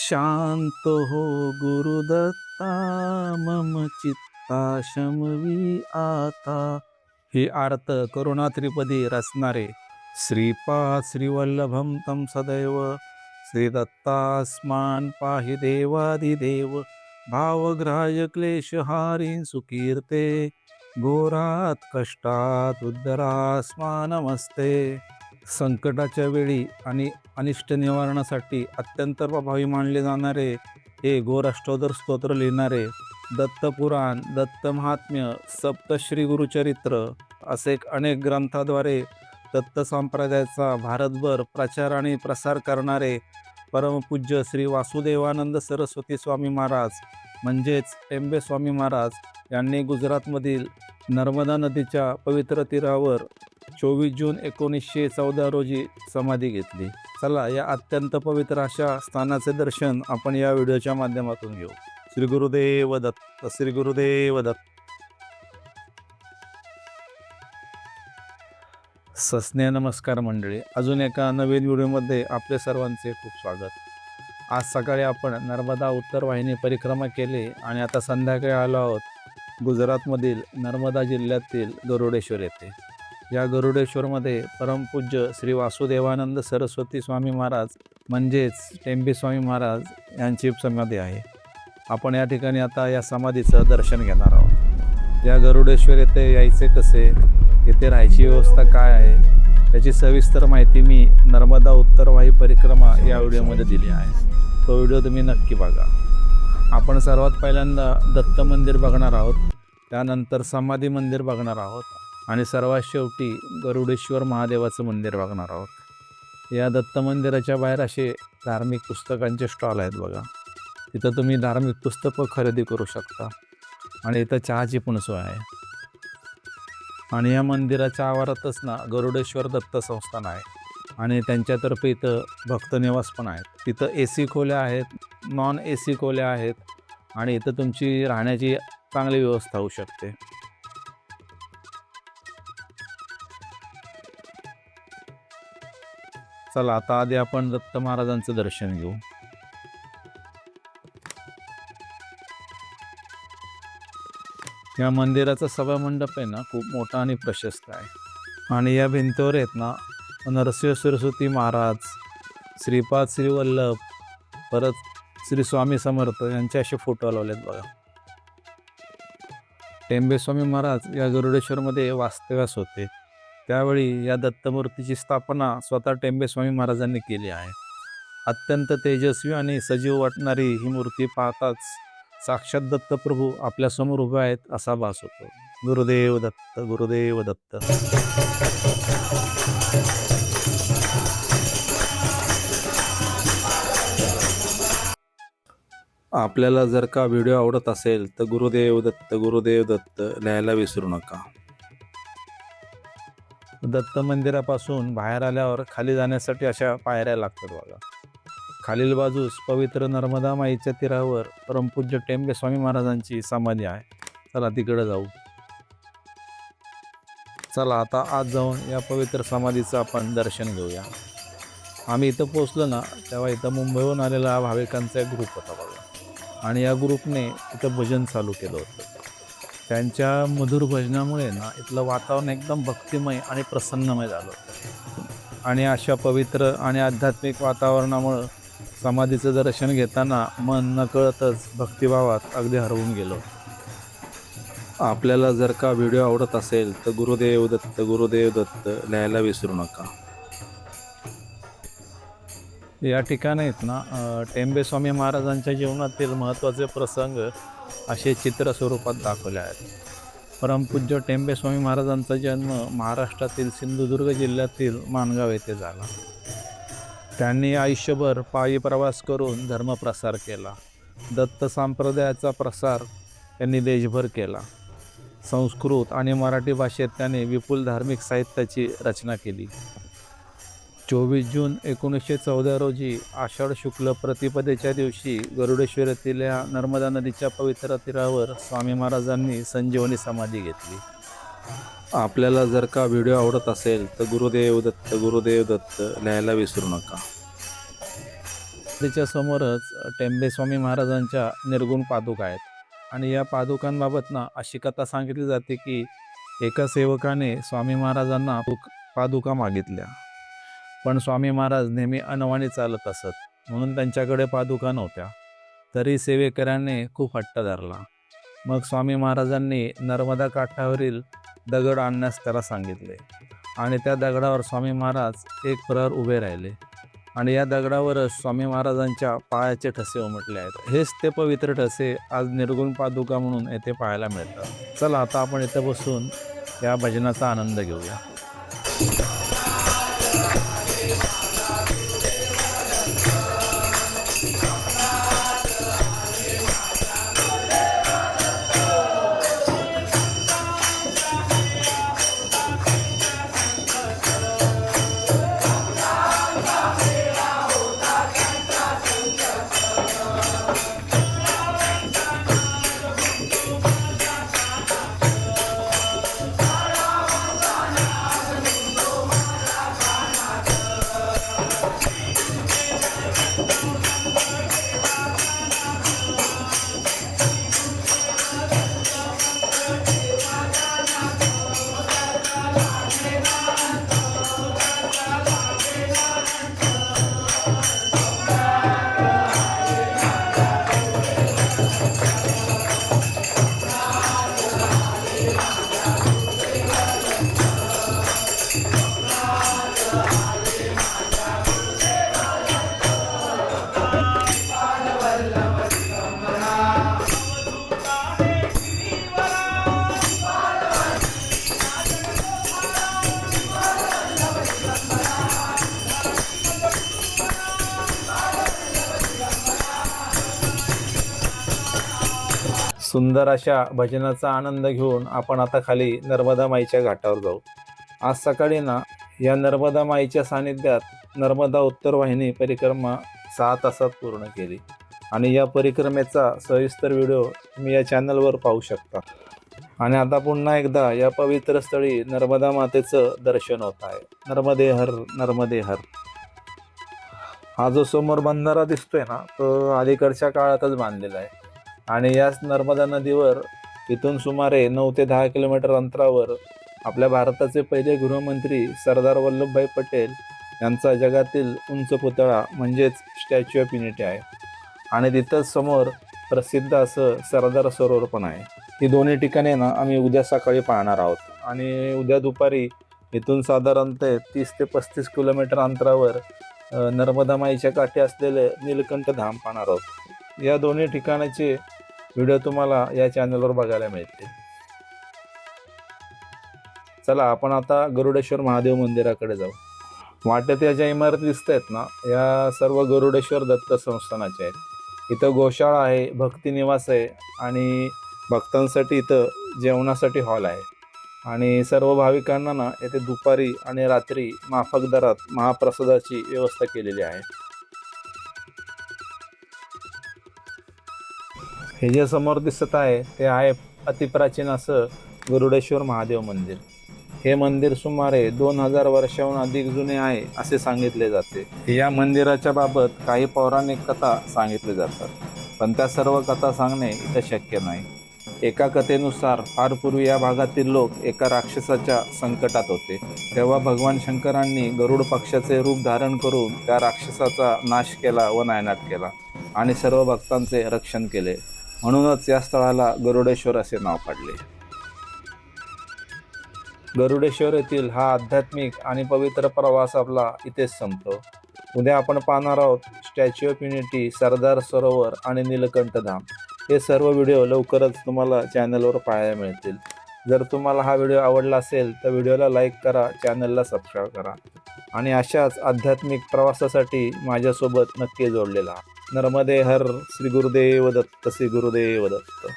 शांत हो गुरुदत्ता, मम चित्ता शमवी आता. ही आर्त करुणा त्रिपदी रचणारे श्रीपाद श्रीवल्लभम तम सदैव श्रीदत्तास्मान पाहि देवादिदेव. भावग्राह्य क्लेशहारी सुकीर्ते, घोरात कष्टात उद्धरास्मा नमस्ते. संकटाच्या वेळी आणि अनिष्ट निवारणासाठी अत्यंत प्रभावी मानले जाणारे हे घोर अष्टोत्तर स्तोत्र लिहिणारे दत्तपुराण, दत्त महात्म्य, सप्तश्री गुरुचरित्र असे अनेक ग्रंथाद्वारे दत्त संप्रदायाचा भारतभर प्रचार आणि प्रसार करणारे परमपूज्य श्री वासुदेवानंद सरस्वती स्वामी महाराज म्हणजेच टेंबे स्वामी महाराज यांनी गुजरातमधील नर्मदा नदीच्या पवित्र तीरावर 24 जून 1914 रोजी समाधी घेतली. चला या अत्यंत पवित्र अशा स्थानाचे दर्शन आपण या व्हिडिओच्या माध्यमातून घेऊ. श्री गुरुदेव दत्त, श्री गुरुदेव दत्त. सस्नेह नमस्कार मंडळी, अजून एका नवीन व्हिडिओमध्ये आपले सर्वांचे खूप स्वागत. आज सकाळी आपण नर्मदा उत्तर वाहिनी परिक्रमा केली आणि आता संध्याकाळी आलो आहोत गुजरातमधील नर्मदा जिल्ह्यातील गरुडेश्वर येथे. या गरुडेश्वरमध्ये परमपूज्य श्री वासुदेवानंद सरस्वती स्वामी महाराज म्हणजेच टेंबे स्वामी महाराज यांची समाधी आहे. आपण या ठिकाणी आता या समाधीचं दर्शन घेणार आहोत. या गरुडेश्वर येथे यायचे कसे, येथे राहायची व्यवस्था काय आहे, त्याची सविस्तर माहिती मी नर्मदा उत्तरवाही परिक्रमा या व्हिडिओमध्ये दिली आहे. तो व्हिडिओ तुम्ही नक्की बघा. आपण सर्वात पहिल्यांदा दत्त मंदिर बघणार आहोत, त्यानंतर समाधी मंदिर बघणार आहोत आणि सर्वात शेवटी गरुडेश्वर महादेवाचं मंदिर बघणार आहोत. या दत्त मंदिराच्या बाहेर असे धार्मिक पुस्तकांचे स्टॉल आहेत बघा. तिथं तुम्ही धार्मिक पुस्तकं खरेदी करू शकता आणि इथं चहाची पण सोय आहे. आणि या मंदिराच्या आवारातच ना गरुडेश्वर दत्त संस्थान आहे आणि त्यांच्यातर्फे इथं भक्तनिवास पण आहेत. तिथं AC खोल्या आहेत, नॉन AC खोल्या आहेत आणि इथं तुमची राहण्याची चांगली व्यवस्था होऊ शकते. चला आता आधी आपण दत्त महाराजांचं दर्शन घेऊ. या मंदिराचा सभामंडप आहे ना खूप मोठा आणि प्रशस्त आहे आणि या भिंतीवर आहेत ना नरसिंह सरस्वती महाराज, श्रीपाद श्रीवल्लभ, परत श्री स्वामी समर्थ यांचे असे फोटो लावलेत बघा. टेंबे स्वामी महाराज या गरुडेश्वरमध्ये वास्तव्यास होते. त्यावेळी या दत्तमूर्तीची स्थापना स्वतः टेंबे स्वामी महाराजांनी केली आहे. अत्यंत तेजस्वी आणि सजीव वाटणारी ही मूर्ती पाहताच साक्षात दत्तप्रभू आपल्यासमोर उभे आहेत असा भास होतो. गुरुदेव दत्त, गुरुदेव दत्त. आपल्याला जर का व्हिडिओ आवडत असेल तर गुरुदेव दत्त, गुरुदेव दत्त लिहायला विसरू नका. दत्त मंदिरापासून बाहेर आल्यावर खाली जाण्यासाठी अशा पायऱ्या लागतात बघा. खालील बाजूस पवित्र नर्मदा माईच्या तीरावर परमपूज्य टेंबे स्वामी महाराजांची समाधी आहे. चला तिकडे जाऊ. चला आता आज जाऊन या पवित्र समाधीचं आपण दर्शन घेऊया. आम्ही इथं पोचलो ना तेव्हा इथं मुंबईहून आलेला भाविकांचा एक ग्रुप होता बघा आणि या ग्रुपने इथं भजन चालू केलं होतं. त्यांच्या मधुर भजनामुळे ना इथलं वातावरण एकदम भक्तिमय आणि प्रसन्नमय झालं होतं आणि अशा पवित्र आणि आध्यात्मिक वातावरणामुळं समाधीचं दर्शन घेताना मन नकळतच भक्तिभावात अगदी हरवून गेलो. आपल्याला जर का व्हिडिओ आवडत असेल तर गुरुदेव दत्त, गुरुदेव दत्त लिहायला विसरू नका. या ठिकाणी आहेत ना टेंबे स्वामी महाराजांच्या जीवनातील महत्त्वाचे प्रसंग असे चित्र स्वरूपात दाखवले आहेत. परमपूज्य टेंबे स्वामी महाराजांचा जन्म महाराष्ट्रातील सिंधुदुर्ग जिल्ह्यातील माणगाव येथे झाला. त्यांनी आयुष्यभर पायी प्रवास करून धर्मप्रसार केला. दत्त संप्रदायाचा प्रसार त्यांनी देशभर केला. संस्कृत आणि मराठी भाषेत त्याने विपुल धार्मिक साहित्याची रचना केली. 24 जून 1914 रोजी आषाढ शुक्ल प्रतिपदेच्या दिवशी गरुडेश्वर येथील या नर्मदा नदीच्या पवित्र तीरावर स्वामी महाराजांनी संजीवनी समाधी घेतली. आपल्याला जर का व्हिडिओ आवडत असेल तर गुरुदेव दत्त, गुरुदेव दत्त लिहायला विसरू नका. त्याच्या समोरच टेंबे स्वामी महाराजांच्या निर्गुण पादुका आहेत आणि या पादुकांबाबत ना अशी कथा सांगितली जाते की एका सेवकाने स्वामी महाराजांना पादुका मागितल्या, पण स्वामी महाराज नेहमी अनवाणी चालत असत म्हणून त्यांच्याकडे पादुका नव्हत्या. तरी सेवेकऱ्याने खूप हट्ट धरला. मग स्वामी महाराजांनी नर्मदा काठावरील दगड आणण्यास त्याला सांगितले आणि त्या दगडावर स्वामी महाराज एक प्रहर उभे राहिले आणि या दगडावरच स्वामी महाराजांच्या पायाचे ठसे उमटले आहेत. हेच ते पवित्र ठसे आज निर्गुण पादुका म्हणून येथे पाहायला मिळतात. चला आता आपण इथे बसून या भजनाचा आनंद घेऊया. सुंदर अशा भजनाचा आनंद घेऊन आपण आता खाली नर्मदा माईच्या घाटावर जाऊ. आज सकाळी ना या नर्मदा माईच्या सानिध्यात नर्मदा उत्तर वाहिनी परिक्रमा 6 तासात पूर्ण केली आणि या परिक्रमेचा सविस्तर व्हिडिओ तुम्ही या चॅनलवर पाहू शकता. आणि आता पुन्हा एकदा या पवित्र स्थळी नर्मदा मातेचं दर्शन होत आहे. नर्मदे हर, नर्मदे हर. हा जो समोर बंधारा दिसतोय ना तो अलीकडच्या काळातच बांधलेला आहे आणि याच नर्मदा नदीवर इथून सुमारे 9 ते 10 किलोमीटर अंतरावर आपल्या भारताचे पहिले गृहमंत्री सरदार वल्लभभाई पटेल यांचा जगातील उंच पुतळा म्हणजेच स्टॅच्यू ऑफ युनिटी आहे आणि तिथंच समोर प्रसिद्ध असं सरदार सरोवर पण आहे. ही दोन्ही ठिकाणे ना आम्ही उद्या सकाळी पाहणार आहोत आणि उद्या दुपारी इथून साधारणतः 30 ते 35 किलोमीटर अंतरावर नर्मदा माईच्या काठी असलेले नीलकंठ धाम पाहणार आहोत. या दोन्ही ठिकाणाचे व्हिडिओ तुम्हाला या चॅनलवर बघायला मिळतील. चला आपण आता गरुडेश्वर महादेव मंदिराकडे जाऊ. वाटेत या ज्या इमारती दिसत आहेत ना या सर्व गरुडेश्वर दत्त संस्थानाच्या आहेत. इथं गोशाळा आहे, भक्ती निवास आहे आणि भक्तांसाठी इथं जेवणासाठी हॉल आहे आणि सर्व भाविकांना ना येथे दुपारी आणि रात्री माफक दरात महाप्रसादाची व्यवस्था केलेली आहे. हे जे समोर दिसत आहे ते आहे अतिप्राचीन असं गरुडेश्वर महादेव मंदिर. हे मंदिर सुमारे 2000 वर्षाहून अधिक जुने आहे असे सांगितले जाते. या मंदिराच्या बाबत काही पौराणिक कथा सांगितल्या जातात, पण त्या सर्व कथा सांगणे इथं शक्य नाही. एका कथेनुसार फार पूर्वी या भागातील लोक एका राक्षसाच्या संकटात होते. तेव्हा भगवान शंकरांनी गरुड पक्षाचे रूप धारण करून त्या राक्षसाचा नाश केला व नायनाट केला आणि सर्व भक्तांचे रक्षण केले. म्हणूनच या स्थळाला गरुडेश्वर असे नाव पडले. गरुडेश्वर येथील हा आध्यात्मिक आणि पवित्र प्रवास आपला इथेच संपतो. उद्या आपण पाहणार आहोत statue of unity, Sardar Sarovar आणि नीलकंठ धाम. हे सर्व व्हिडिओ लवकरच तुम्हाला चॅनलवर पाहायला मिळतील. जर तुम्हाला हा व्हिडिओ आवडला असेल तर व्हिडिओला लाईक करा, चॅनलला सबस्क्राईब करा आणि अशाच आध्यात्मिक प्रवासासाठी माझ्यासोबत नक्की जोडलेला. नर्मदे हर. श्री गुरुदेव दत्त. श्री गुरुदेव दत्त.